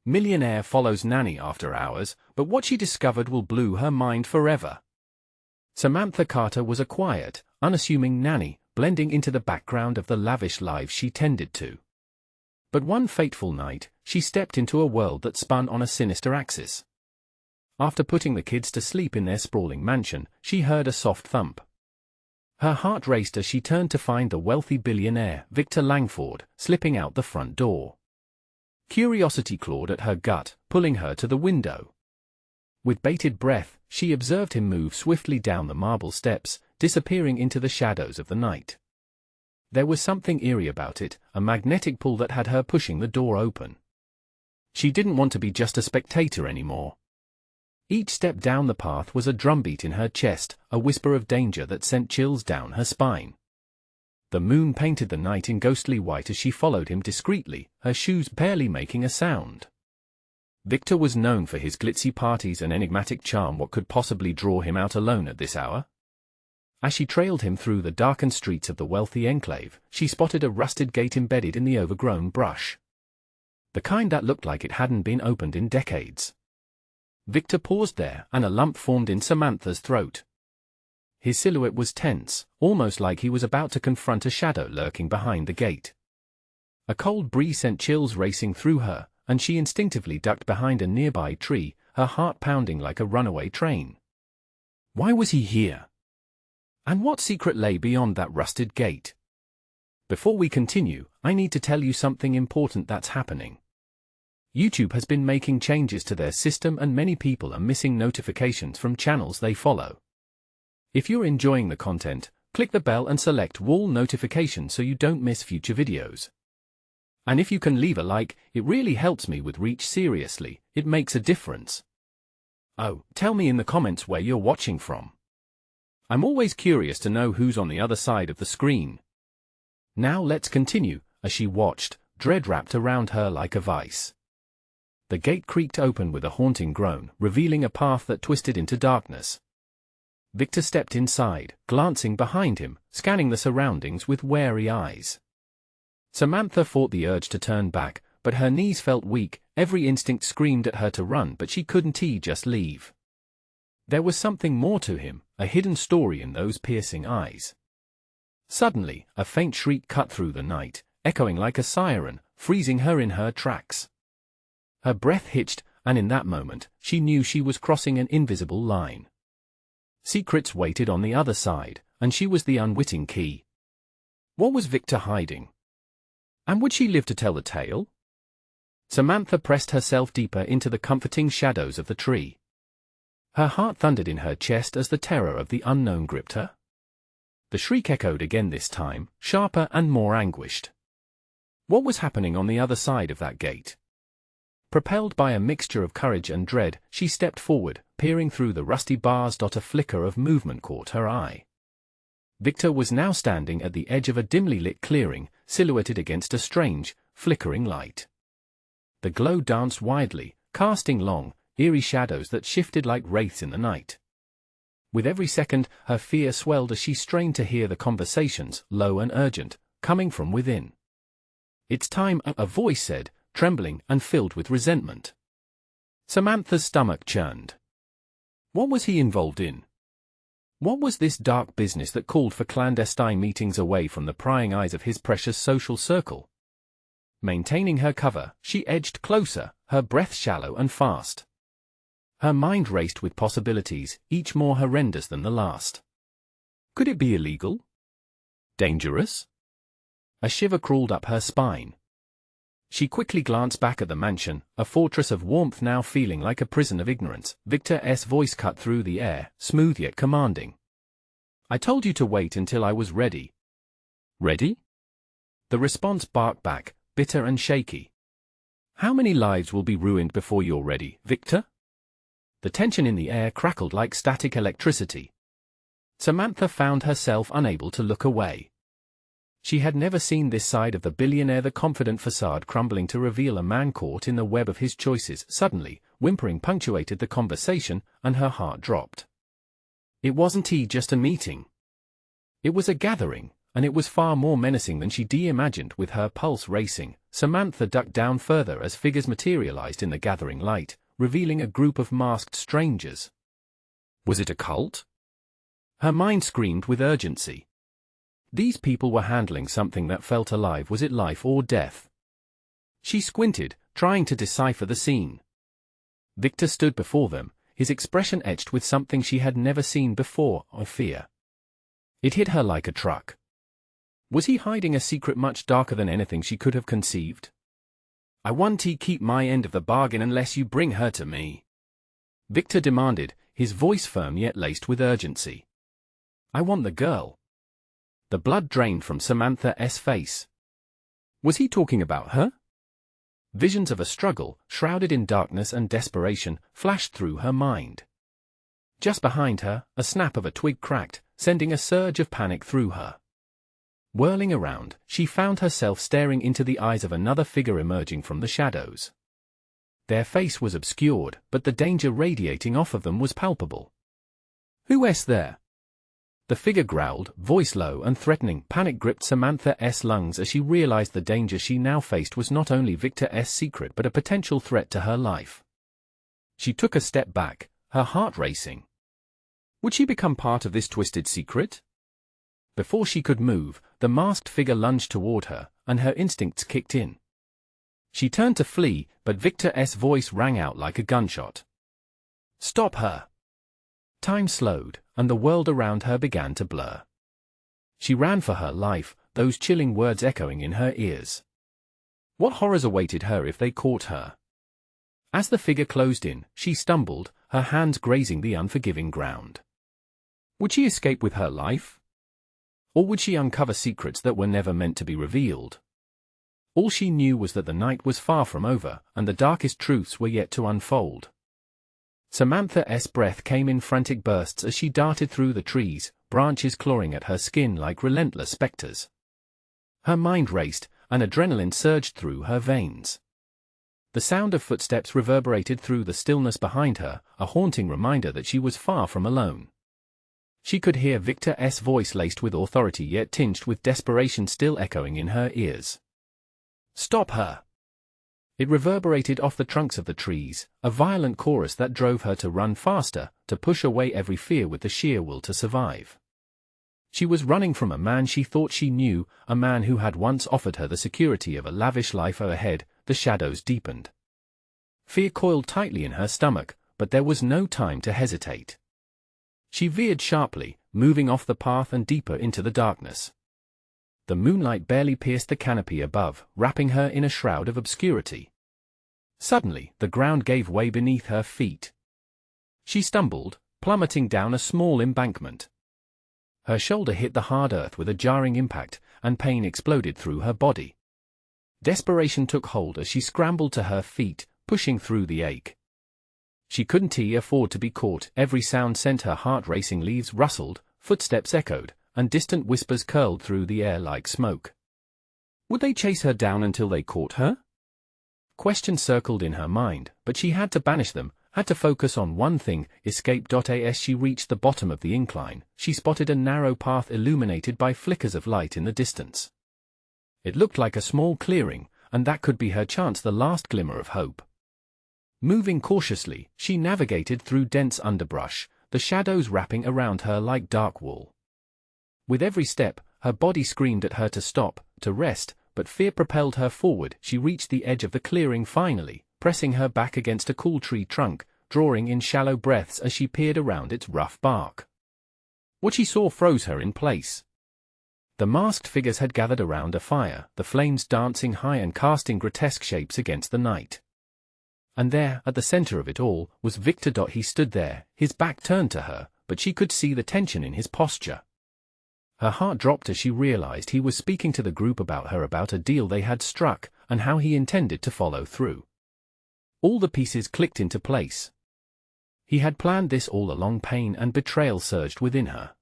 Millionaire follows Nanny after hours, but what she discovered will blow her mind forever. Samantha Carter was a quiet, unassuming nanny, blending into the background of the lavish lives she tended to. But one fateful night, she stepped into a world that spun on a sinister axis. After putting the kids to sleep in their sprawling mansion, she heard a soft thump. Her heart raced as she turned to find the wealthy billionaire, Victor Langford, slipping out the front door. Curiosity clawed at her gut, pulling her to the window. With bated breath, she observed him move swiftly down the marble steps, disappearing into the shadows of the night. There was something eerie about it, a magnetic pull that had her pushing the door open. She didn't want to be just a spectator anymore. Each step down the path was a drumbeat in her chest, a whisper of danger that sent chills down her spine. The moon painted the night in ghostly white as she followed him discreetly, her shoes barely making a sound. Victor was known for his glitzy parties and enigmatic charm. What could possibly draw him out alone at this hour? As she trailed him through the darkened streets of the wealthy enclave, she spotted a rusted gate embedded in the overgrown brush. The kind that looked like it hadn't been opened in decades. Victor paused there, and a lump formed in Samantha's throat. His silhouette was tense, almost like he was about to confront a shadow lurking behind the gate. A cold breeze sent chills racing through her, and she instinctively ducked behind a nearby tree, her heart pounding like a runaway train. Why was he here? And what secret lay beyond that rusted gate? Before we continue, I need to tell you something important that's happening. YouTube has been making changes to their system and many people are missing notifications from channels they follow. If you're enjoying the content, click the bell and select all notifications so you don't miss future videos. And if you can leave a like, it really helps me with reach. Seriously, it makes a difference. Oh, tell me in the comments where you're watching from. I'm always curious to know who's on the other side of the screen. Now let's continue. As she watched, dread wrapped around her like a vice. The gate creaked open with a haunting groan, revealing a path that twisted into darkness. Victor stepped inside, glancing behind him, scanning the surroundings with wary eyes. Samantha fought the urge to turn back, but her knees felt weak, every instinct screamed at her to run, but she couldn't just leave. There was something more to him, a hidden story in those piercing eyes. Suddenly, a faint shriek cut through the night, echoing like a siren, freezing her in her tracks. Her breath hitched, and in that moment, she knew she was crossing an invisible line. Secrets waited on the other side, and she was the unwitting key. What was Victor hiding? And would she live to tell the tale? Samantha pressed herself deeper into the comforting shadows of the tree. Her heart thundered in her chest as the terror of the unknown gripped her. The shriek echoed again, this time, sharper and more anguished. What was happening on the other side of that gate? Propelled by a mixture of courage and dread, she stepped forward, peering through the rusty bars. A flicker of movement caught her eye. Victor was now standing at the edge of a dimly lit clearing, silhouetted against a strange, flickering light. The glow danced widely, casting long, eerie shadows that shifted like wraiths in the night. With every second, her fear swelled as she strained to hear the conversations, low and urgent, coming from within. "It's time," a voice said, trembling and filled with resentment. Samantha's stomach churned. What was he involved in? What was this dark business that called for clandestine meetings away from the prying eyes of his precious social circle? Maintaining her cover, she edged closer, her breath shallow and fast. Her mind raced with possibilities, each more horrendous than the last. Could it be illegal? Dangerous? A shiver crawled up her spine. She quickly glanced back at the mansion, a fortress of warmth now feeling like a prison of ignorance. Victor's voice cut through the air, smooth yet commanding. "I told you to wait until I was ready." "Ready?" The response barked back, bitter and shaky. "How many lives will be ruined before you're ready, Victor?" The tension in the air crackled like static electricity. Samantha found herself unable to look away. She had never seen this side of the billionaire, the confident facade crumbling to reveal a man caught in the web of his choices. Suddenly, whimpering punctuated the conversation, and her heart dropped. It wasn't just a meeting. It was a gathering, and it was far more menacing than she'd imagined. With her pulse racing, Samantha ducked down further as figures materialized in the gathering light, revealing a group of masked strangers. Was it a cult? Her mind screamed with urgency. These people were handling something that felt alive. Was it life or death? She squinted, trying to decipher the scene. Victor stood before them, his expression etched with something she had never seen before, fear. It hit her like a truck. Was he hiding a secret much darker than anything she could have conceived? "I want to keep my end of the bargain unless you bring her to me," Victor demanded, his voice firm yet laced with urgency. "I want the girl." The blood drained from Samantha's face. Was he talking about her? Visions of a struggle, shrouded in darkness and desperation, flashed through her mind. Just behind her, a snap of a twig cracked, sending a surge of panic through her. Whirling around, she found herself staring into the eyes of another figure emerging from the shadows. Their face was obscured, but the danger radiating off of them was palpable. "Who's there?" The figure growled, voice low and threatening. Panic gripped Samantha's lungs as she realized the danger she now faced was not only Victor's secret but a potential threat to her life. She took a step back, her heart racing. Would she become part of this twisted secret? Before she could move, the masked figure lunged toward her, and her instincts kicked in. She turned to flee, but Victor's voice rang out like a gunshot. "Stop her!" Time slowed, and the world around her began to blur. She ran for her life, those chilling words echoing in her ears. What horrors awaited her if they caught her? As the figure closed in, she stumbled, her hands grazing the unforgiving ground. Would she escape with her life? Or would she uncover secrets that were never meant to be revealed? All she knew was that the night was far from over, and the darkest truths were yet to unfold. Samantha's breath came in frantic bursts as she darted through the trees, branches clawing at her skin like relentless specters. Her mind raced, and adrenaline surged through her veins. The sound of footsteps reverberated through the stillness behind her, a haunting reminder that she was far from alone. She could hear Victor's voice laced with authority yet tinged with desperation still echoing in her ears. "Stop her!" It reverberated off the trunks of the trees, a violent chorus that drove her to run faster, to push away every fear with the sheer will to survive. She was running from a man she thought she knew, a man who had once offered her the security of a lavish life ahead. The shadows deepened. Fear coiled tightly in her stomach, but there was no time to hesitate. She veered sharply, moving off the path and deeper into the darkness. The moonlight barely pierced the canopy above, wrapping her in a shroud of obscurity. Suddenly, the ground gave way beneath her feet. She stumbled, plummeting down a small embankment. Her shoulder hit the hard earth with a jarring impact, and pain exploded through her body. Desperation took hold as she scrambled to her feet, pushing through the ache. She couldn't afford to be caught. Every sound sent her heart racing. Leaves rustled, footsteps echoed, and distant whispers curled through the air like smoke. Would they chase her down until they caught her? Questions circled in her mind, but she had to banish them, had to focus on one thing, escape. As she reached the bottom of the incline, she spotted a narrow path illuminated by flickers of light in the distance. It looked like a small clearing, and that could be her chance, the last glimmer of hope. Moving cautiously, she navigated through dense underbrush, the shadows wrapping around her like dark wool. With every step, her body screamed at her to stop, to rest, but fear propelled her forward. She reached the edge of the clearing finally, pressing her back against a cool tree trunk, drawing in shallow breaths as she peered around its rough bark. What she saw froze her in place. The masked figures had gathered around a fire, the flames dancing high and casting grotesque shapes against the night. And there, at the center of it all, was Victor. He stood there, his back turned to her, but she could see the tension in his posture. Her heart dropped as she realized he was speaking to the group about a deal they had struck, and how he intended to follow through. All the pieces clicked into place. He had planned this all along. Pain and betrayal surged within her.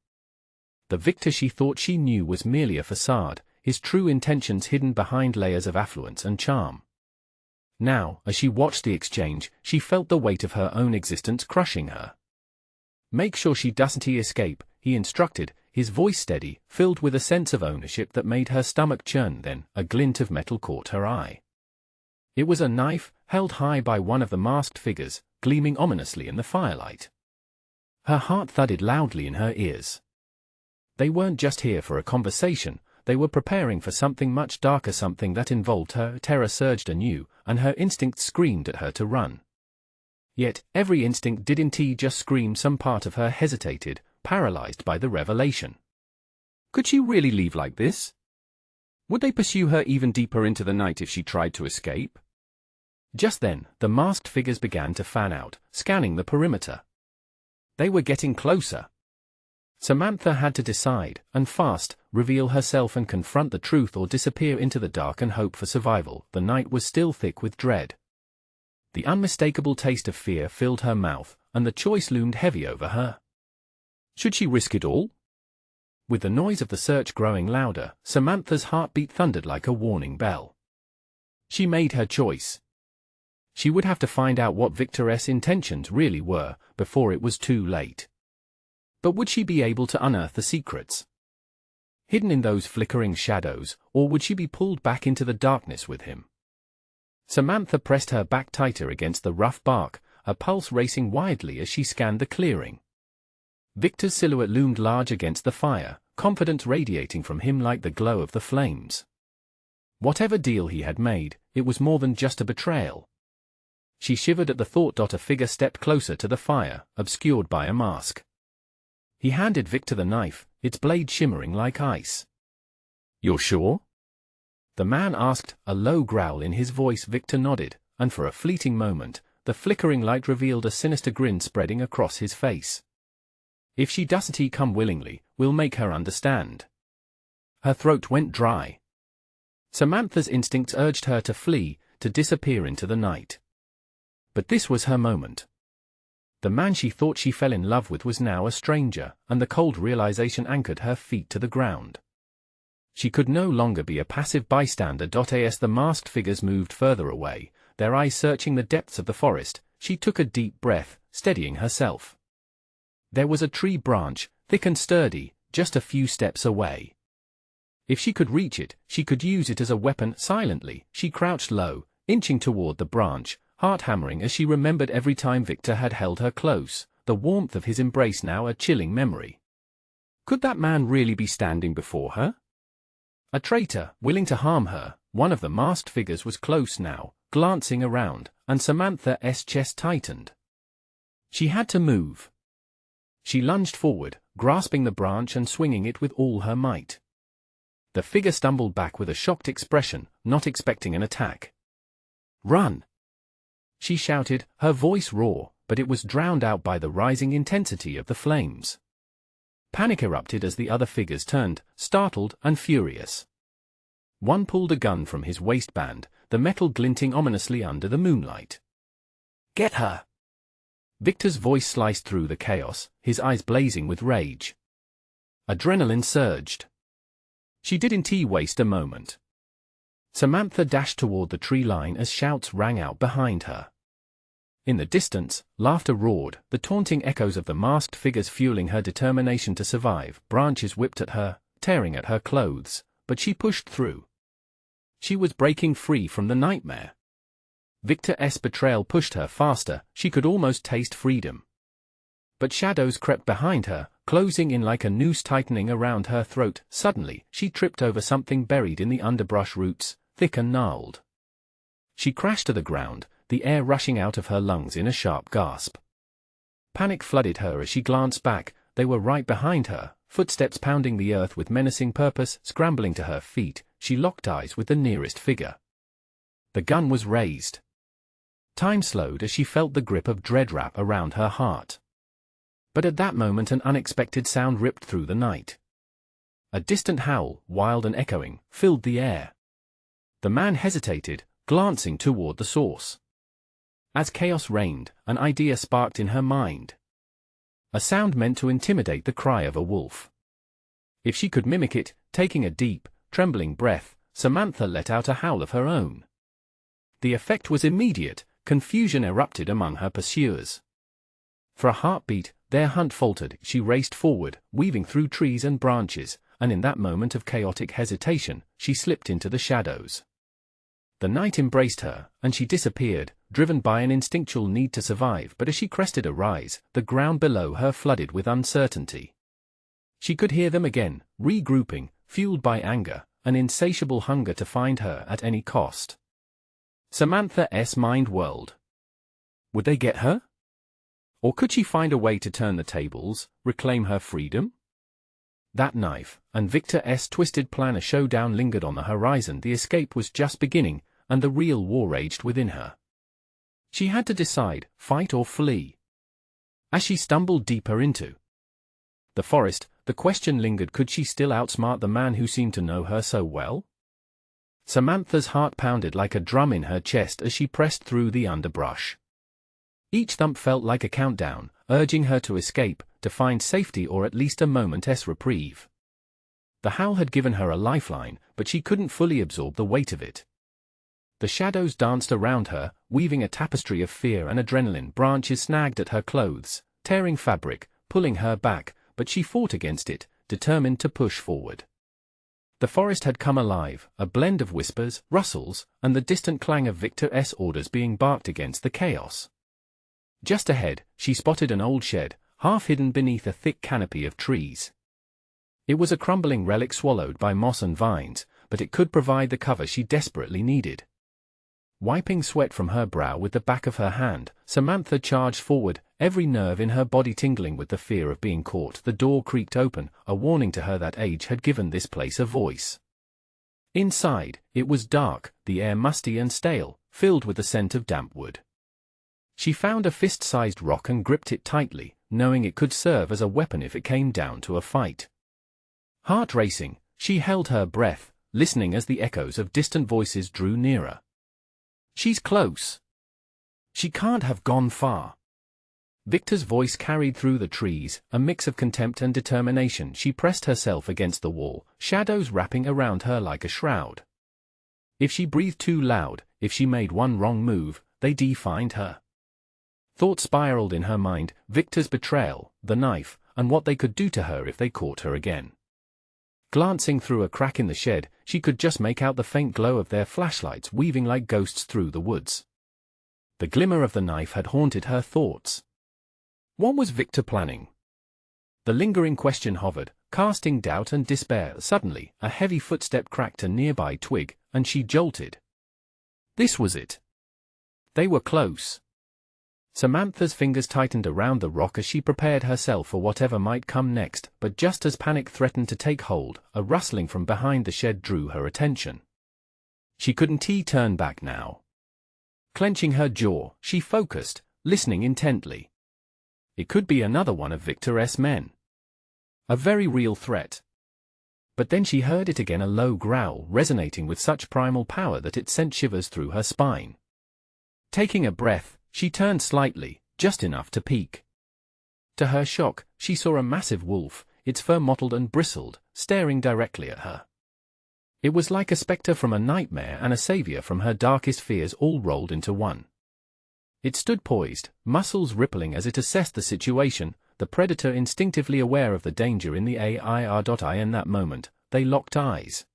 The Victor she thought she knew was merely a facade, his true intentions hidden behind layers of affluence and charm. Now, as she watched the exchange, she felt the weight of her own existence crushing her. "Make sure she doesn't escape," he instructed, his voice steady, filled with a sense of ownership that made her stomach churn. Then, a glint of metal caught her eye. It was a knife, held high by one of the masked figures, gleaming ominously in the firelight. Her heart thudded loudly in her ears. They weren't just here for a conversation, they were preparing for something much darker, something that involved her. Terror surged anew, and her instincts screamed at her to run. Yet, every instinct didn't just scream. Some part of her hesitated, paralyzed by the revelation. Could she really leave like this? Would they pursue her even deeper into the night if she tried to escape? Just then, the masked figures began to fan out, scanning the perimeter. They were getting closer. Samantha had to decide, and fast, reveal herself and confront the truth, or disappear into the dark and hope for survival. The night was still thick with dread. The unmistakable taste of fear filled her mouth, and the choice loomed heavy over her. Should she risk it all? With the noise of the search growing louder, Samantha's heartbeat thundered like a warning bell. She made her choice. She would have to find out what Victor's intentions really were, before it was too late. But would she be able to unearth the secrets hidden in those flickering shadows, or would she be pulled back into the darkness with him? Samantha pressed her back tighter against the rough bark, her pulse racing wildly as she scanned the clearing. Victor's silhouette loomed large against the fire, confidence radiating from him like the glow of the flames. Whatever deal he had made, it was more than just a betrayal. She shivered at the thought. A figure stepped closer to the fire, obscured by a mask. He handed Victor the knife, its blade shimmering like ice. "You're sure?" the man asked, a low growl in his voice. Victor nodded, and for a fleeting moment, the flickering light revealed a sinister grin spreading across his face. "If she doesn't come willingly, we'll make her understand." Her throat went dry. Samantha's instincts urged her to flee, to disappear into the night. But this was her moment. The man she thought she fell in love with was now a stranger, and the cold realization anchored her feet to the ground. She could no longer be a passive bystander. As the masked figures moved further away, their eyes searching the depths of the forest, she took a deep breath, steadying herself. There was a tree branch, thick and sturdy, just a few steps away. If she could reach it, she could use it as a weapon. Silently, she crouched low, inching toward the branch, heart hammering as she remembered every time Victor had held her close, the warmth of his embrace now a chilling memory. Could that man really be standing before her? A traitor, willing to harm her. One of the masked figures was close now, glancing around, and Samantha's chest tightened. She had to move. She lunged forward, grasping the branch and swinging it with all her might. The figure stumbled back with a shocked expression, not expecting an attack. "Run!" she shouted, her voice raw, but it was drowned out by the rising intensity of the flames. Panic erupted as the other figures turned, startled and furious. One pulled a gun from his waistband, the metal glinting ominously under the moonlight. "Get her!" Victor's voice sliced through the chaos, his eyes blazing with rage. Adrenaline surged. She didn't waste a moment. Samantha dashed toward the tree line as shouts rang out behind her. In the distance, laughter roared, the taunting echoes of the masked figures fueling her determination to survive. Branches whipped at her, tearing at her clothes, but she pushed through. She was breaking free from the nightmare. Victor's betrayal pushed her faster, she could almost taste freedom. But shadows crept behind her, closing in like a noose tightening around her throat. Suddenly, she tripped over something buried in the underbrush roots, thick and gnarled. She crashed to the ground, the air rushing out of her lungs in a sharp gasp. Panic flooded her as she glanced back. They were right behind her, footsteps pounding the earth with menacing purpose. Scrambling to her feet, she locked eyes with the nearest figure. The gun was raised. Time slowed as she felt the grip of dread wrap around her heart. But at that moment an unexpected sound ripped through the night. A distant howl, wild and echoing, filled the air. The man hesitated, glancing toward the source. As chaos reigned, an idea sparked in her mind. A sound meant to intimidate the cry of a wolf. If she could mimic it, taking a deep, trembling breath, Samantha let out a howl of her own. The effect was immediate, confusion erupted among her pursuers. For a heartbeat, their hunt faltered. She raced forward, weaving through trees and branches, and in that moment of chaotic hesitation, she slipped into the shadows. The night embraced her, and she disappeared, driven by an instinctual need to survive. But as she crested a rise, the ground below her flooded with uncertainty. She could hear them again, regrouping, fueled by anger, an insatiable hunger to find her at any cost. Samantha's mind whirled. Would they get her? Or could she find a way to turn the tables, reclaim her freedom? That knife, and Victor's twisted plan. A showdown lingered on the horizon. The escape was just beginning, and the real war raged within her. She had to decide, fight or flee. As she stumbled deeper into the forest, the question lingered: could she still outsmart the man who seemed to know her so well? Samantha's heart pounded like a drum in her chest as she pressed through the underbrush. Each thump felt like a countdown, urging her to escape, to find safety or at least a moment's reprieve. The howl had given her a lifeline, but she couldn't fully absorb the weight of it. The shadows danced around her, weaving a tapestry of fear and adrenaline. Branches snagged at her clothes, tearing fabric, pulling her back, but she fought against it, determined to push forward. The forest had come alive, a blend of whispers, rustles, and the distant clang of Victor's orders being barked against the chaos. Just ahead, she spotted an old shed, half hidden beneath a thick canopy of trees. It was a crumbling relic swallowed by moss and vines, but it could provide the cover she desperately needed. Wiping sweat from her brow with the back of her hand, Samantha charged forward, every nerve in her body tingling with the fear of being caught. The door creaked open, a warning to her that age had given this place a voice. Inside, it was dark, the air musty and stale, filled with the scent of damp wood. She found a fist-sized rock and gripped it tightly, knowing it could serve as a weapon if it came down to a fight. Heart racing, she held her breath, listening as the echoes of distant voices drew nearer. She's close. She can't have gone far. Victor's voice carried through the trees, a mix of contempt and determination. She pressed herself against the wall, shadows wrapping around her like a shroud. If she breathed too loud, if she made one wrong move, they defined her. Thoughts spiraled in her mind: Victor's betrayal, the knife, and what they could do to her if they caught her again. Glancing through a crack in the shed, she could just make out the faint glow of their flashlights weaving like ghosts through the woods. The glimmer of the knife had haunted her thoughts. What was Victor planning? The lingering question hovered, casting doubt and despair. Suddenly, a heavy footstep cracked a nearby twig, and she jolted. This was it. They were close. Samantha's fingers tightened around the rock as she prepared herself for whatever might come next, but just as panic threatened to take hold, a rustling from behind the shed drew her attention. She couldn't turn back now. Clenching her jaw, she focused, listening intently. It could be another one of Victor's men. A very real threat. But then she heard it again, a low growl resonating with such primal power that it sent shivers through her spine. Taking a breath, she turned slightly, just enough to peek. To her shock, she saw a massive wolf, its fur mottled and bristled, staring directly at her. It was like a specter from a nightmare and a savior from her darkest fears all rolled into one. It stood poised, muscles rippling as it assessed the situation, the predator instinctively aware of the danger in the air. In that moment, they locked eyes.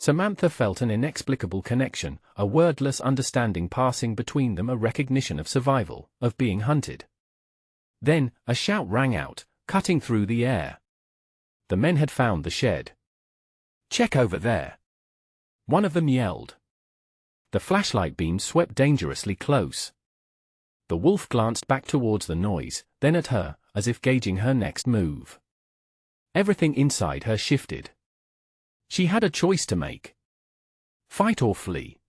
Samantha felt an inexplicable connection, a wordless understanding passing between them, a recognition of survival, of being hunted. Then, a shout rang out, cutting through the air. The men had found the shed. "Check over there!" one of them yelled. The flashlight beam swept dangerously close. The wolf glanced back towards the noise, then at her, as if gauging her next move. Everything inside her shifted. She had a choice to make. Fight or flee.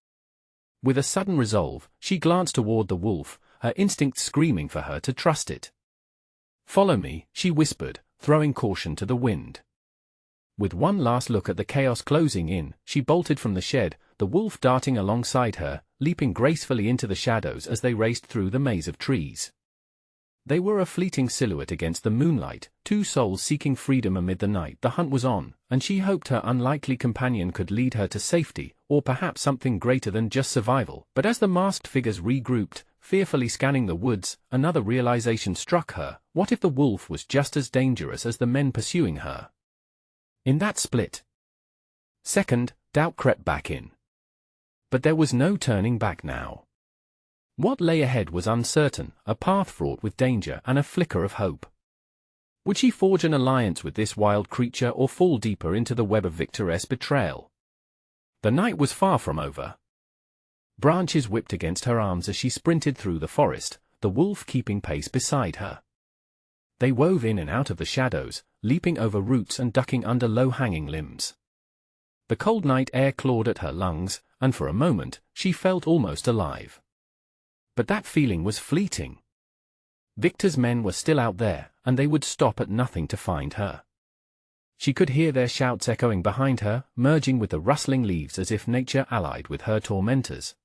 With a sudden resolve, she glanced toward the wolf, her instincts screaming for her to trust it. "Follow me," she whispered, throwing caution to the wind. With one last look at the chaos closing in, she bolted from the shed, the wolf darting alongside her, leaping gracefully into the shadows as they raced through the maze of trees. They were a fleeting silhouette against the moonlight, two souls seeking freedom amid the night. The hunt was on, and she hoped her unlikely companion could lead her to safety, or perhaps something greater than just survival. But as the masked figures regrouped, fearfully scanning the woods, another realization struck her: what if the wolf was just as dangerous as the men pursuing her? In that split second, doubt crept back in. But there was no turning back now. What lay ahead was uncertain, a path fraught with danger and a flicker of hope. Would she forge an alliance with this wild creature or fall deeper into the web of Victor's betrayal? The night was far from over. Branches whipped against her arms as she sprinted through the forest, the wolf keeping pace beside her. They wove in and out of the shadows, leaping over roots and ducking under low-hanging limbs. The cold night air clawed at her lungs, and for a moment, she felt almost alive. But that feeling was fleeting. Victor's men were still out there, and they would stop at nothing to find her. She could hear their shouts echoing behind her, merging with the rustling leaves as if nature allied with her tormentors.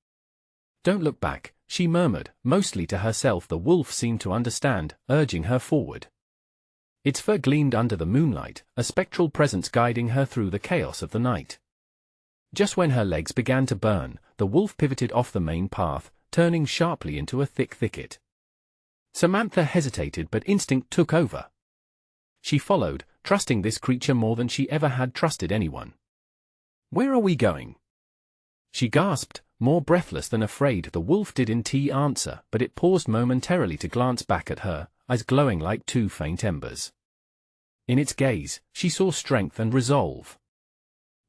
"Don't look back," she murmured, mostly to herself. The wolf seemed to understand, urging her forward. Its fur gleamed under the moonlight, a spectral presence guiding her through the chaos of the night. Just when her legs began to burn, the wolf pivoted off the main path, turning sharply into a thick thicket. Samantha hesitated, but instinct took over. She followed, trusting this creature more than she ever had trusted anyone. "Where are we going?" she gasped, more breathless than afraid. The wolf didn't answer, but it paused momentarily to glance back at her, eyes glowing like two faint embers. In its gaze, she saw strength and resolve.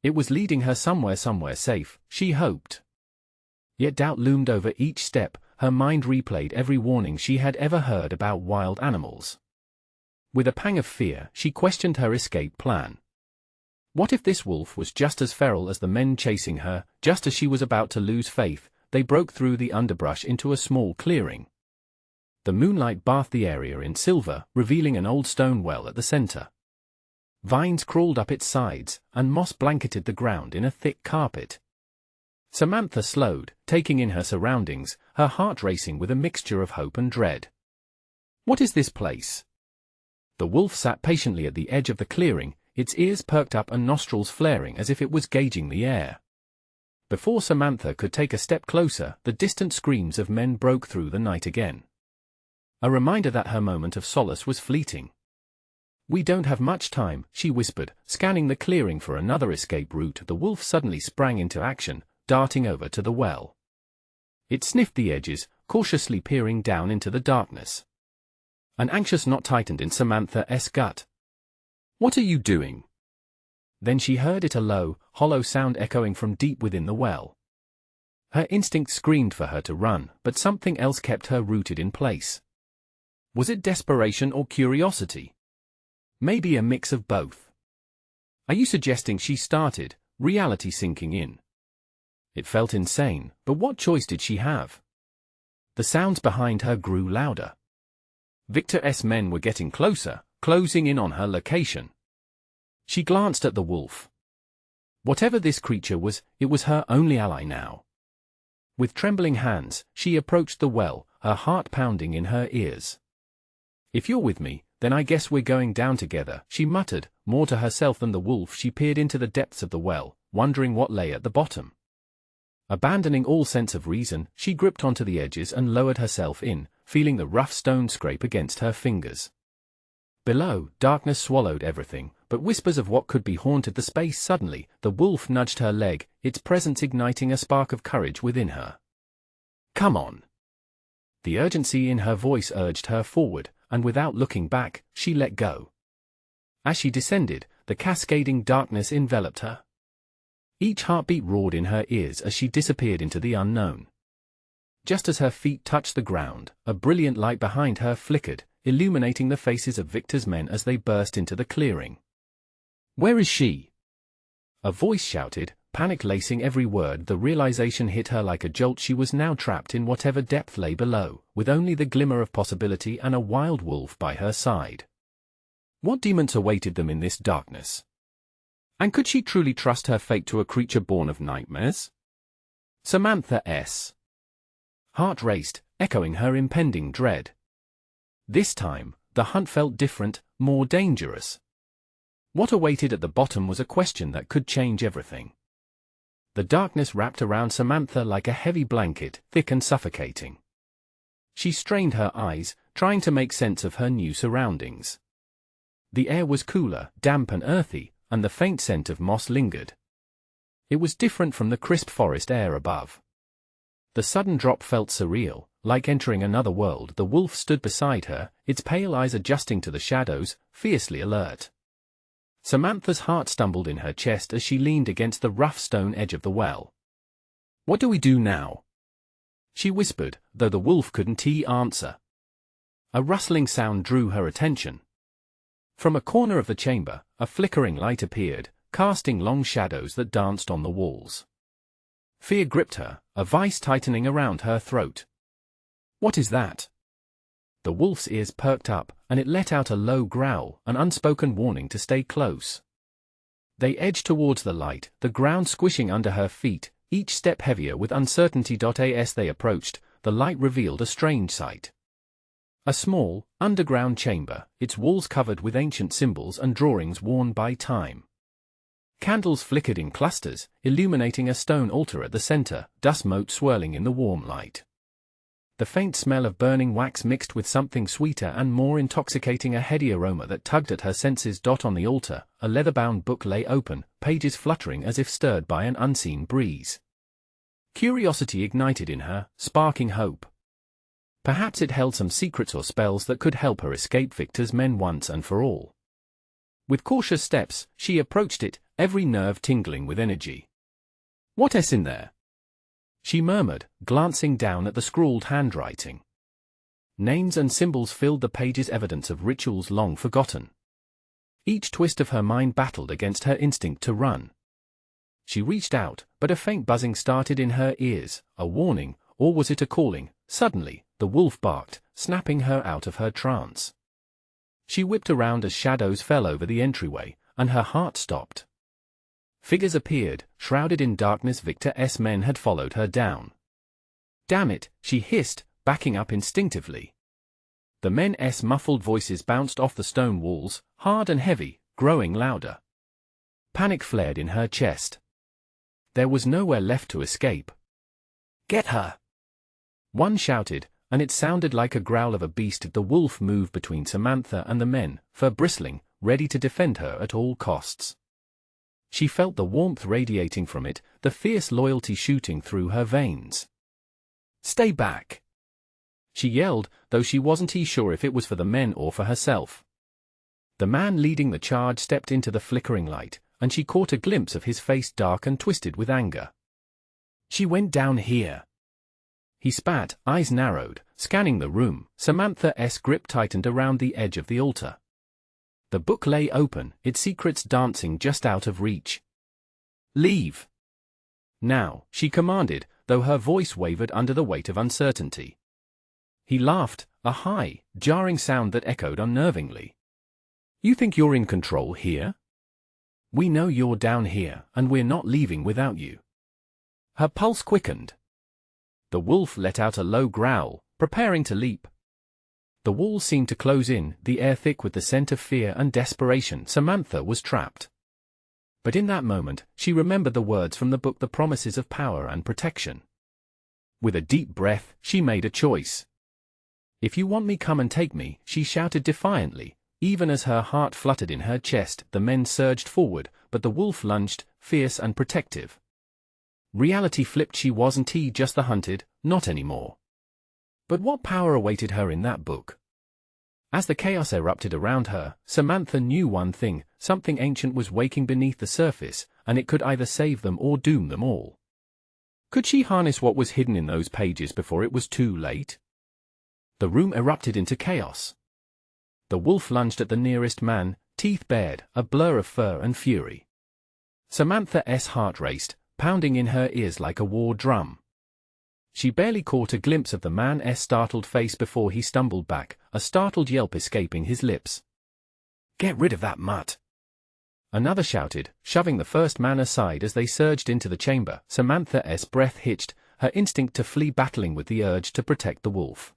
It was leading her somewhere safe, she hoped. Yet doubt loomed over each step. Her mind replayed every warning she had ever heard about wild animals. With a pang of fear, she questioned her escape plan. What if this wolf was just as feral as the men chasing her? Just as she was about to lose faith, they broke through the underbrush into a small clearing. The moonlight bathed the area in silver, revealing an old stone well at the center. Vines crawled up its sides, and moss blanketed the ground in a thick carpet. Samantha slowed, taking in her surroundings, her heart racing with a mixture of hope and dread. "What is this place?" The wolf sat patiently at the edge of the clearing, its ears perked up and nostrils flaring as if it was gauging the air. Before Samantha could take a step closer, the distant screams of men broke through the night again. A reminder that her moment of solace was fleeting. "We don't have much time," she whispered, scanning the clearing for another escape route. The wolf suddenly sprang into action, darting over to the well. It sniffed the edges, cautiously peering down into the darkness. An anxious knot tightened in Samantha's gut. "What are you doing?" Then she heard it, a low, hollow sound echoing from deep within the well. Her instinct screamed for her to run, but something else kept her rooted in place. Was it desperation or curiosity? Maybe a mix of both. "Are you suggesting?" she started, reality sinking in. It felt insane, but what choice did she have? The sounds behind her grew louder. Victor's men were getting closer, closing in on her location. She glanced at the wolf. Whatever this creature was, it was her only ally now. With trembling hands, she approached the well, her heart pounding in her ears. "If you're with me, then I guess we're going down together," she muttered, more to herself than the wolf. She peered into the depths of the well, wondering what lay at the bottom. Abandoning all sense of reason, she gripped onto the edges and lowered herself in, feeling the rough stone scrape against her fingers. Below, darkness swallowed everything, but whispers of what could be haunted the space. Suddenly, the wolf nudged her leg, its presence igniting a spark of courage within her. "Come on." The urgency in her voice urged her forward, and without looking back, she let go. As she descended, the cascading darkness enveloped her. Each heartbeat roared in her ears as she disappeared into the unknown. Just as her feet touched the ground, a brilliant light behind her flickered, illuminating the faces of Victor's men as they burst into the clearing. "Where is she?" a voice shouted, panic lacing every word. The realization hit her like a jolt. She was now trapped in whatever depth lay below, with only the glimmer of possibility and a wild wolf by her side. What demons awaited them in this darkness? And could she truly trust her fate to a creature born of nightmares? Samantha's heart raced, echoing her impending dread. This time, the hunt felt different, more dangerous. What awaited at the bottom was a question that could change everything. The darkness wrapped around Samantha like a heavy blanket, thick and suffocating. She strained her eyes, trying to make sense of her new surroundings. The air was cooler, damp and earthy, and the faint scent of moss lingered. It was different from the crisp forest air above. The sudden drop felt surreal, like entering another world. The wolf stood beside her, its pale eyes adjusting to the shadows, fiercely alert. Samantha's heart stumbled in her chest as she leaned against the rough stone edge of the well. "What do we do now?" she whispered, though the wolf couldn't answer. A rustling sound drew her attention. From a corner of the chamber, a flickering light appeared, casting long shadows that danced on the walls. Fear gripped her, a vice tightening around her throat. "What is that?" The wolf's ears perked up, and it let out a low growl, an unspoken warning to stay close. They edged towards the light, the ground squishing under her feet, each step heavier with uncertainty. As they approached, the light revealed a strange sight. A small, underground chamber, its walls covered with ancient symbols and drawings worn by time. Candles flickered in clusters, illuminating a stone altar at the center, dust mote swirling in the warm light. The faint smell of burning wax mixed with something sweeter and more intoxicating, a heady aroma that tugged at her senses. On the altar, a leather-bound book lay open, pages fluttering as if stirred by an unseen breeze. Curiosity ignited in her, sparking hope. Perhaps it held some secrets or spells that could help her escape Victor's men once and for all. With cautious steps, she approached it, every nerve tingling with energy. "What's in there?" she murmured, glancing down at the scrawled handwriting. Names and symbols filled the pages, evidence of rituals long forgotten. Each twist of her mind battled against her instinct to run. She reached out, but a faint buzzing started in her ears, a warning, or was it a calling? Suddenly, the wolf barked, snapping her out of her trance. She whipped around as shadows fell over the entryway, and her heart stopped. Figures appeared, shrouded in darkness. Victor's men had followed her down. "Damn it," she hissed, backing up instinctively. The men's muffled voices bounced off the stone walls, hard and heavy, growing louder. Panic flared in her chest. There was nowhere left to escape. "Get her!" one shouted, and it sounded like a growl of a beast. The wolf moved between Samantha and the men, fur bristling, ready to defend her at all costs. She felt the warmth radiating from it, the fierce loyalty shooting through her veins. "Stay back!" she yelled, though she wasn't sure if it was for the men or for herself. The man leading the charge stepped into the flickering light, and she caught a glimpse of his face, dark and twisted with anger. "She went down here." He spat, eyes narrowed, scanning the room. Samantha's grip tightened around the edge of the altar. The book lay open, its secrets dancing just out of reach. "Leave!" "Now," she commanded, though her voice wavered under the weight of uncertainty. He laughed, a high, jarring sound that echoed unnervingly. "You think you're in control here? We know you're down here, and we're not leaving without you." Her pulse quickened. The wolf let out a low growl, preparing to leap. The walls seemed to close in, the air thick with the scent of fear and desperation. Samantha was trapped. But in that moment, she remembered the words from the book, the promises of power and protection. With a deep breath, she made a choice. "If you want me, come and take me," she shouted defiantly. Even as her heart fluttered in her chest, the men surged forward, but the wolf lunged, fierce and protective. Reality flipped. She wasn't just the hunted, not anymore. But what power awaited her in that book? As the chaos erupted around her, Samantha knew one thing: something ancient was waking beneath the surface, and it could either save them or doom them all. Could she harness what was hidden in those pages before it was too late? The room erupted into chaos. The wolf lunged at the nearest man, teeth bared, a blur of fur and fury. Samantha's heart raced, pounding in her ears like a war drum. She barely caught a glimpse of the man's startled face before he stumbled back, a startled yelp escaping his lips. "Get rid of that mutt!" another shouted, shoving the first man aside as they surged into the chamber. Samantha's breath hitched, her instinct to flee battling with the urge to protect the wolf.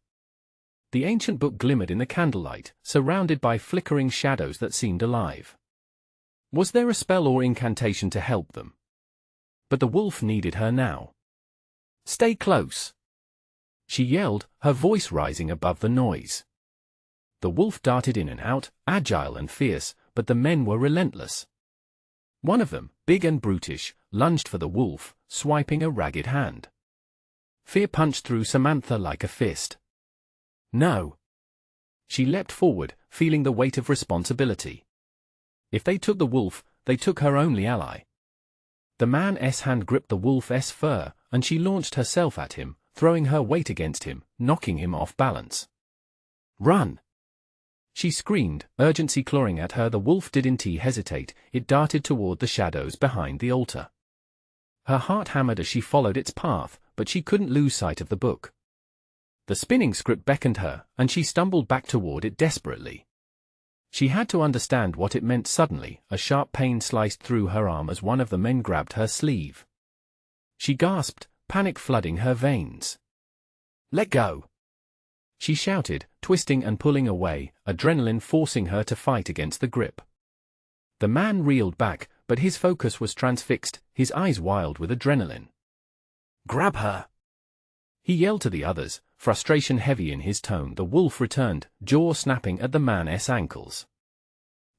The ancient book glimmered in the candlelight, surrounded by flickering shadows that seemed alive. Was there a spell or incantation to help them? But the wolf needed her now. "Stay close!" she yelled, her voice rising above the noise. The wolf darted in and out, agile and fierce, but the men were relentless. One of them, big and brutish, lunged for the wolf, swiping a ragged hand. Fear punched through Samantha like a fist. No. She leapt forward, feeling the weight of responsibility. If they took the wolf, they took her only ally. The man's hand gripped the wolf's fur, and she launched herself at him, throwing her weight against him, knocking him off balance. Run! She screamed, urgency clawing at her. The wolf didn't hesitate, it darted toward the shadows behind the altar. Her heart hammered as she followed its path, but she couldn't lose sight of the book. The spinning script beckoned her, and she stumbled back toward it desperately. She had to understand what it meant. Suddenly, a sharp pain sliced through her arm as one of the men grabbed her sleeve. She gasped, panic flooding her veins. "Let go!" she shouted, twisting and pulling away, adrenaline forcing her to fight against the grip. The man reeled back, but his focus was transfixed, his eyes wild with adrenaline. "Grab her!" he yelled to the others, frustration heavy in his tone. The wolf returned, jaw snapping at the man's ankles.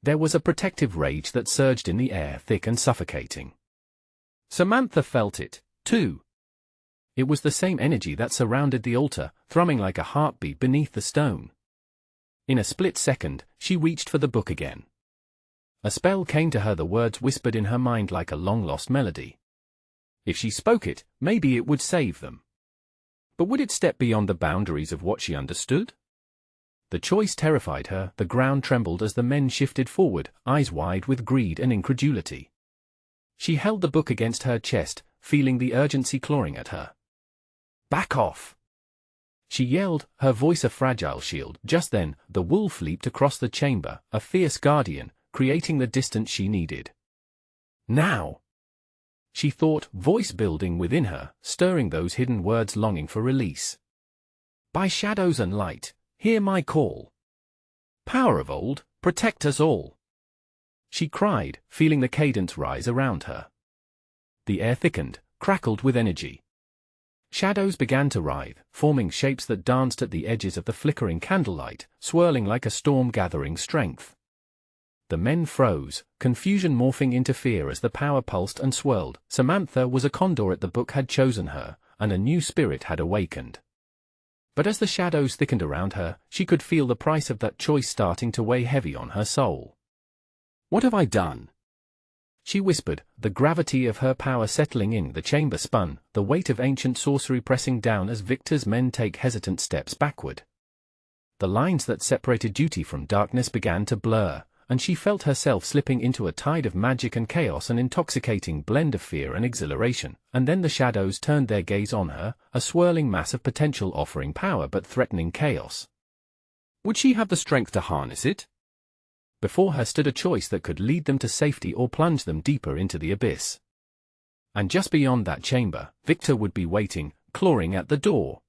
There was a protective rage that surged in the air, thick and suffocating. Samantha felt it, too. It was the same energy that surrounded the altar, thrumming like a heartbeat beneath the stone. In a split second, she reached for the book again. A spell came to her, the words whispered in her mind like a long-lost melody. If she spoke it, maybe it would save them. But would it step beyond the boundaries of what she understood? The choice terrified her. The ground trembled as the men shifted forward, eyes wide with greed and incredulity. She held the book against her chest, feeling the urgency clawing at her. "Back off!" she yelled, her voice a fragile shield. Just then, the wolf leaped across the chamber, a fierce guardian, creating the distance she needed. "Now!" she thought, voice building within her, stirring those hidden words, longing for release. "By shadows and light, hear my call. Power of old, protect us all!" she cried, feeling the cadence rise around her. The air thickened, crackled with energy. Shadows began to writhe, forming shapes that danced at the edges of the flickering candlelight, swirling like a storm gathering strength. The men froze, confusion morphing into fear as the power pulsed and swirled. Samantha was a condor. The book had chosen her, and a new spirit had awakened. But as the shadows thickened around her, she could feel the price of that choice starting to weigh heavy on her soul. "What have I done?" she whispered, the gravity of her power settling in. The chamber spun, the weight of ancient sorcery pressing down as Victor's men take hesitant steps backward. The lines that separated duty from darkness began to blur, and she felt herself slipping into a tide of magic and chaos, an intoxicating blend of fear and exhilaration. And then the shadows turned their gaze on her, a swirling mass of potential offering power but threatening chaos. Would she have the strength to harness it? Before her stood a choice that could lead them to safety or plunge them deeper into the abyss. And just beyond that chamber, Victor would be waiting, clawing at the door.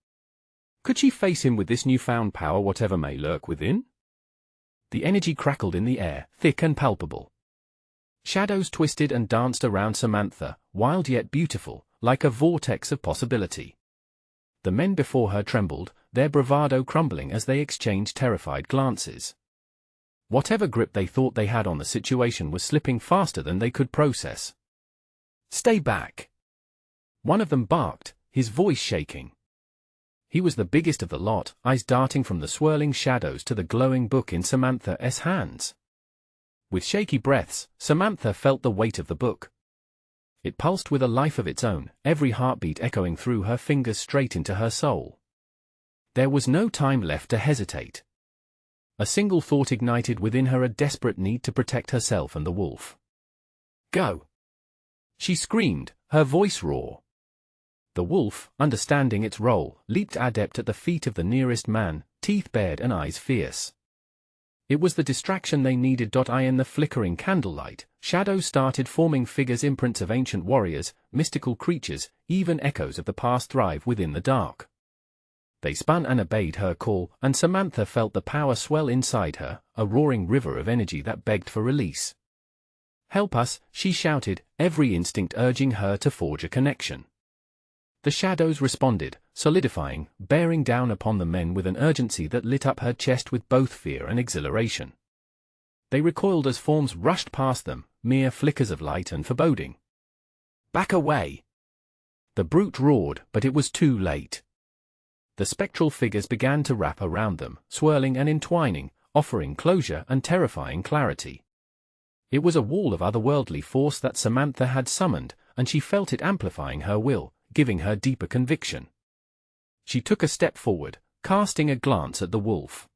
Could she face him with this newfound power, whatever may lurk within? The energy crackled in the air, thick and palpable. Shadows twisted and danced around Samantha, wild yet beautiful, like a vortex of possibility. The men before her trembled, their bravado crumbling as they exchanged terrified glances. Whatever grip they thought they had on the situation was slipping faster than they could process. "Stay back!" one of them barked, his voice shaking. He was the biggest of the lot, eyes darting from the swirling shadows to the glowing book in Samantha's hands. With shaky breaths, Samantha felt the weight of the book. It pulsed with a life of its own, every heartbeat echoing through her fingers straight into her soul. There was no time left to hesitate. A single thought ignited within her, a desperate need to protect herself and the wolf. "Go!" she screamed, her voice raw. The wolf, understanding its role, leaped adept at the feet of the nearest man, teeth bared and eyes fierce. It was the distraction they needed. In the flickering candlelight, shadows started forming figures, imprints of ancient warriors, mystical creatures, even echoes of the past thrive within the dark. They spun and obeyed her call, and Samantha felt the power swell inside her, a roaring river of energy that begged for release. "Help us," she shouted, every instinct urging her to forge a connection. The shadows responded, solidifying, bearing down upon the men with an urgency that lit up her chest with both fear and exhilaration. They recoiled as forms rushed past them, mere flickers of light and foreboding. "Back away!" The brute roared, but it was too late. The spectral figures began to wrap around them, swirling and entwining, offering closure and terrifying clarity. It was a wall of otherworldly force that Samantha had summoned, and she felt it amplifying her will, giving her deeper conviction. She took a step forward, casting a glance at the wolf.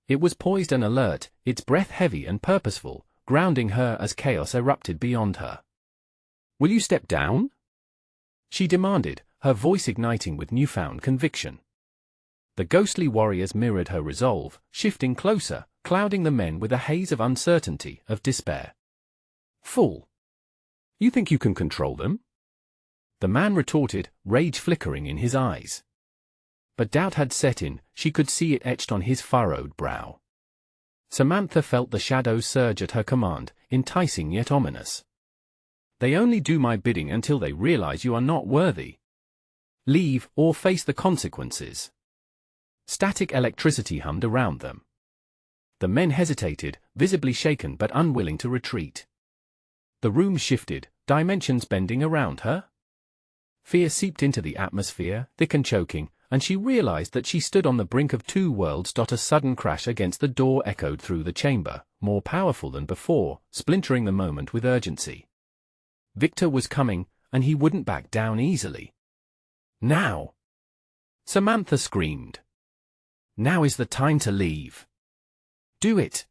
It was poised and alert, its breath heavy and purposeful, grounding her as chaos erupted beyond her. "Will you step down?" she demanded, her voice igniting with newfound conviction. The ghostly warriors mirrored her resolve, shifting closer, clouding the men with a haze of uncertainty, of despair. "Fool! You think you can control them?" the man retorted, rage flickering in his eyes. But doubt had set in, she could see it etched on his furrowed brow. Samantha felt the shadows surge at her command, enticing yet ominous. "They only do my bidding until they realize you are not worthy. Leave, or face the consequences." Static electricity hummed around them. The men hesitated, visibly shaken but unwilling to retreat. The room shifted, dimensions bending around her. Fear seeped into the atmosphere, thick and choking, and she realized that she stood on the brink of two worlds. A sudden crash against the door echoed through the chamber, more powerful than before, splintering the moment with urgency. Victor was coming, and he wouldn't back down easily. "Now!" Samantha screamed. "Now is the time to leave. Do it!"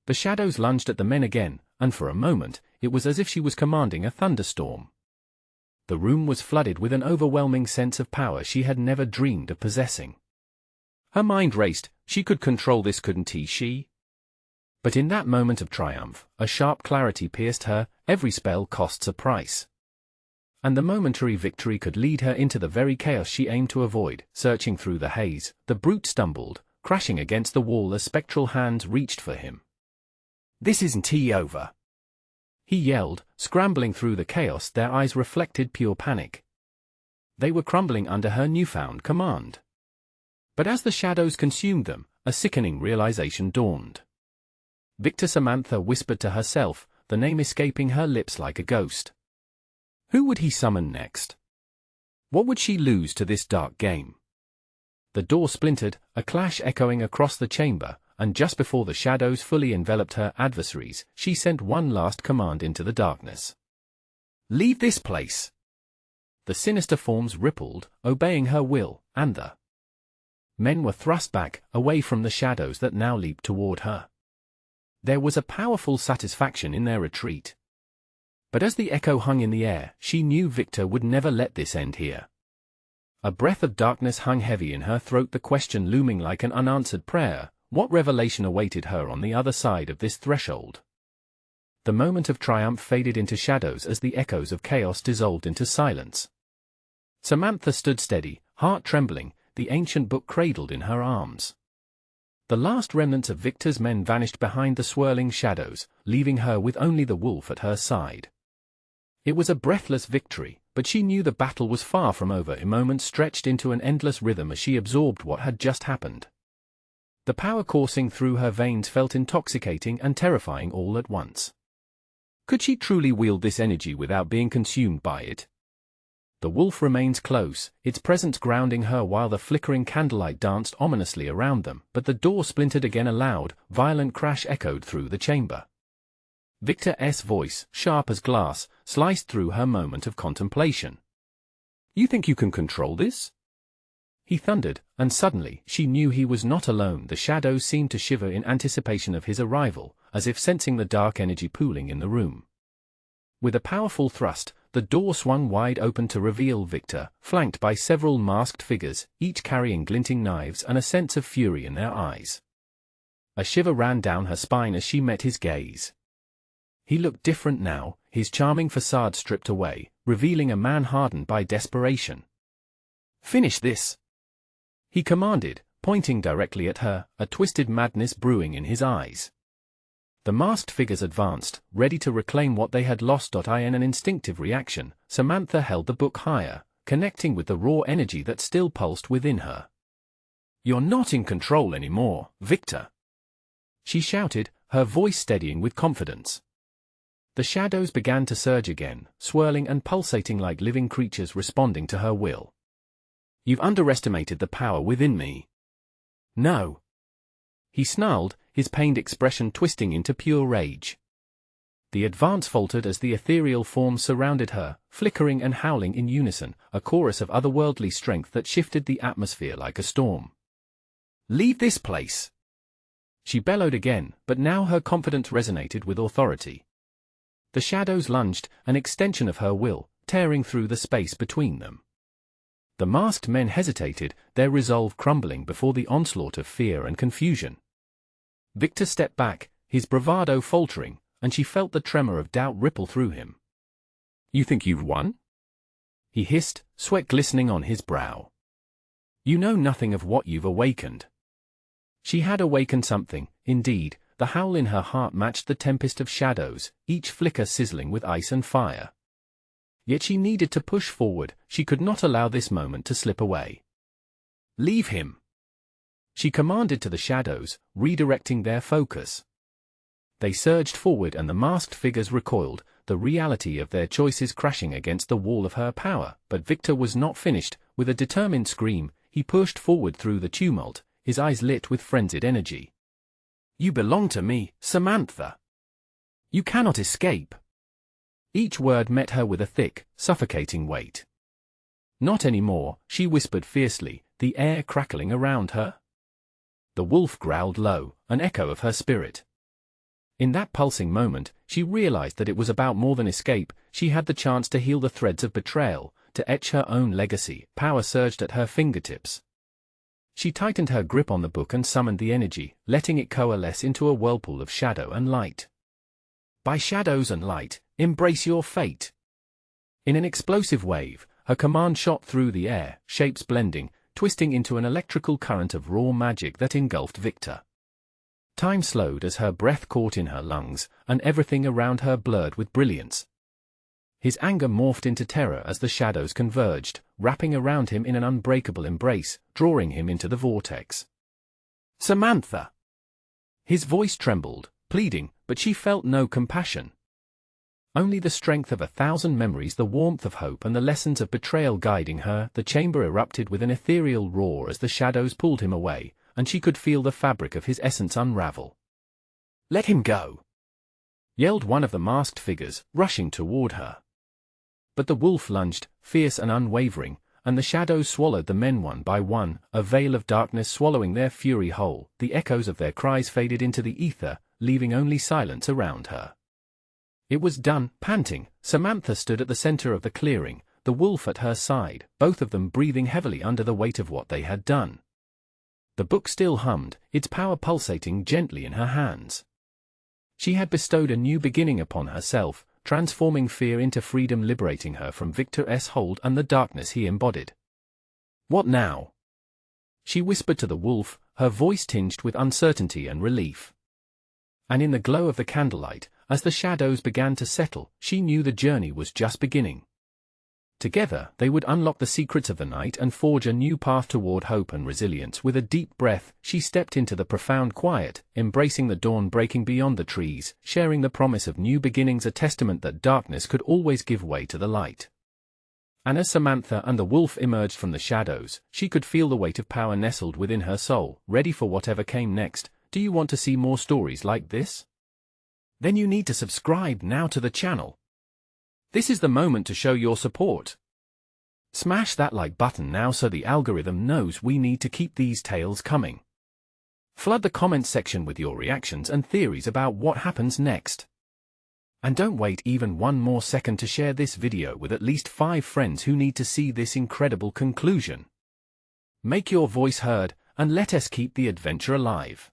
The shadows lunged at the men again, and for a moment, it was as if she was commanding a thunderstorm. The room was flooded with an overwhelming sense of power she had never dreamed of possessing. Her mind raced, she could control this, couldn't she? But in that moment of triumph, a sharp clarity pierced her, every spell costs a price. And the momentary victory could lead her into the very chaos she aimed to avoid. Searching through the haze, the brute stumbled, crashing against the wall as spectral hands reached for him. "This isn't over!" he yelled, scrambling through the chaos, their eyes reflected pure panic. They were crumbling under her newfound command. But as the shadows consumed them, a sickening realization dawned. Victor. Samantha whispered to herself, the name escaping her lips like a ghost. Who would he summon next? What would she lose to this dark game? The door splintered, a clash echoing across the chamber, and just before the shadows fully enveloped her adversaries, she sent one last command into the darkness. "Leave this place!" The sinister forms rippled, obeying her will, and the men were thrust back, away from the shadows that now leaped toward her. There was a powerful satisfaction in their retreat. But as the echo hung in the air, she knew Victor would never let this end here. A breath of darkness hung heavy in her throat, the question looming like an unanswered prayer: what revelation awaited her on the other side of this threshold? The moment of triumph faded into shadows as the echoes of chaos dissolved into silence. Samantha stood steady, heart trembling, the ancient book cradled in her arms. The last remnants of Victor's men vanished behind the swirling shadows, leaving her with only the wolf at her side. It was a breathless victory, but she knew the battle was far from over. A moment stretched into an endless rhythm as she absorbed what had just happened. The power coursing through her veins felt intoxicating and terrifying all at once. Could she truly wield this energy without being consumed by it? The wolf remains close, its presence grounding her while the flickering candlelight danced ominously around them, but the door splintered again. A loud, violent crash echoed through the chamber. Victor's voice, sharp as glass, sliced through her moment of contemplation. "You think you can control this?" he thundered, and suddenly, she knew he was not alone. The shadows seemed to shiver in anticipation of his arrival, as if sensing the dark energy pooling in the room. With a powerful thrust, the door swung wide open to reveal Victor, flanked by several masked figures, each carrying glinting knives and a sense of fury in their eyes. A shiver ran down her spine as she met his gaze. He looked different now, his charming facade stripped away, revealing a man hardened by desperation. "Finish this!" he commanded, pointing directly at her, a twisted madness brewing in his eyes. The masked figures advanced, ready to reclaim what they had lost. In an instinctive reaction, Samantha held the book higher, connecting with the raw energy that still pulsed within her. "You're not in control anymore, Victor," she shouted, her voice steadying with confidence. The shadows began to surge again, swirling and pulsating like living creatures responding to her will. "You've underestimated the power within me." "No," he snarled, his pained expression twisting into pure rage. The advance faltered as the ethereal forms surrounded her, flickering and howling in unison, a chorus of otherworldly strength that shifted the atmosphere like a storm. "Leave this place!" she bellowed again, but now her confidence resonated with authority. The shadows lunged, an extension of her will, tearing through the space between them. The masked men hesitated, their resolve crumbling before the onslaught of fear and confusion. Victor stepped back, his bravado faltering, and she felt the tremor of doubt ripple through him. "You think you've won?" he hissed, sweat glistening on his brow. "You know nothing of what you've awakened." She had awakened something, indeed. The howl in her heart matched the tempest of shadows, each flicker sizzling with ice and fire. Yet she needed to push forward, she could not allow this moment to slip away. "Leave him!" she commanded to the shadows, redirecting their focus. They surged forward and the masked figures recoiled, the reality of their choices crashing against the wall of her power. But Victor was not finished. With a determined scream, he pushed forward through the tumult, his eyes lit with frenzied energy. "You belong to me, Samantha. You cannot escape." Each word met her with a thick, suffocating weight. "Not anymore," she whispered fiercely, the air crackling around her. The wolf growled low, an echo of her spirit. In that pulsing moment, she realized that it was about more than escape. She had the chance to heal the threads of betrayal, to etch her own legacy. Power surged at her fingertips. She tightened her grip on the book and summoned the energy, letting it coalesce into a whirlpool of shadow and light. "By shadows and light, embrace your fate." In an explosive wave, her command shot through the air, shapes blending, twisting into an electrical current of raw magic that engulfed Victor. Time slowed as her breath caught in her lungs, and everything around her blurred with brilliance. His anger morphed into terror as the shadows converged, wrapping around him in an unbreakable embrace, drawing him into the vortex. "Samantha!" His voice trembled, pleading, but she felt no compassion. Only the strength of 1,000 memories, the warmth of hope and the lessons of betrayal guiding her. The chamber erupted with an ethereal roar as the shadows pulled him away, and she could feel the fabric of his essence unravel. "Let him go!" yelled one of the masked figures, rushing toward her. But the wolf lunged, fierce and unwavering, and the shadows swallowed the men one by one, a veil of darkness swallowing their fury whole. The echoes of their cries faded into the ether, leaving only silence around her. It was done. Panting, Samantha stood at the center of the clearing, the wolf at her side, both of them breathing heavily under the weight of what they had done. The book still hummed, its power pulsating gently in her hands. She had bestowed a new beginning upon herself, transforming fear into freedom, liberating her from Victor's hold and the darkness he embodied. "What now?" she whispered to the wolf, her voice tinged with uncertainty and relief. And in the glow of the candlelight, as the shadows began to settle, she knew the journey was just beginning. Together, they would unlock the secrets of the night and forge a new path toward hope and resilience. With a deep breath, she stepped into the profound quiet, embracing the dawn breaking beyond the trees, sharing the promise of new beginnings, a testament that darkness could always give way to the light. And as Samantha and the wolf emerged from the shadows, she could feel the weight of power nestled within her soul, ready for whatever came next. Do you want to see more stories like this? Then you need to subscribe now to the channel. This is the moment to show your support. Smash that like button now so the algorithm knows we need to keep these tales coming. Flood the comments section with your reactions and theories about what happens next. And don't wait even one more second to share this video with at least 5 friends who need to see this incredible conclusion. Make your voice heard, and let us keep the adventure alive.